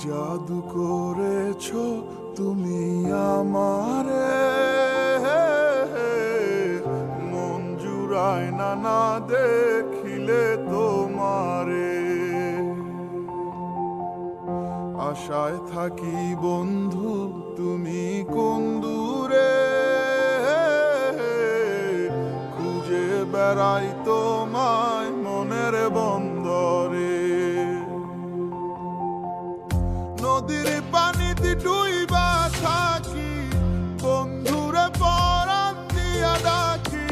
জাদু করেছো তুমি আমারে, মন জুড়ায় না দেখিলে তোমারে। আশায় থাকি বন্ধু তুমি কোন দূরে, খুঁজে বেড়াই তোমায় মনের বন্দরে। নদীর পানিতে ডুইবা থাকি, বন্ধুরে পরাণ দিয়া ডাকি।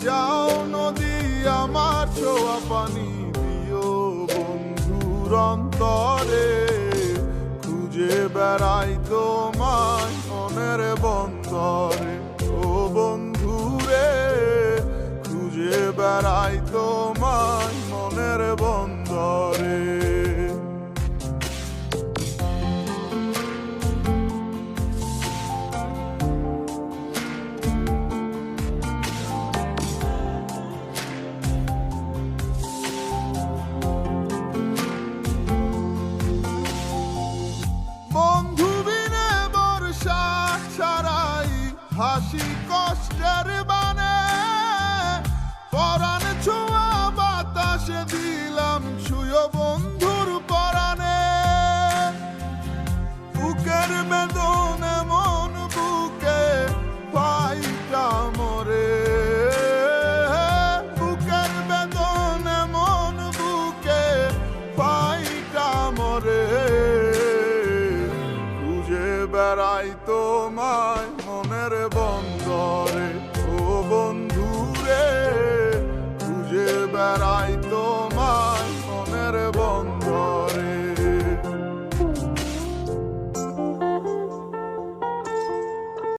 যাও নদী আমার ছোঁয়া পানি দিও বন্ধুর অন্তরে, খুঁজে বেড়াই তোমায় মনের বন্দরে। ও বন্ধুরে খুঁজে বেড়াই তোমায় মনের বন্দরে। হাসি কষ্টের বানে পরাণ ছোঁয়া বাতাসে দিলাম ছুঁয়ো বন্ধুর পরাণে। বুকের বেদনে মন বুকে পাইটা মরে, বুকের বেদনে মন বুকে পাইটা মরে। খুঁজে বেড়াই তোমায় মনের বন্দরে। ও বন্ধুরে খুঁজে বেড়াই তো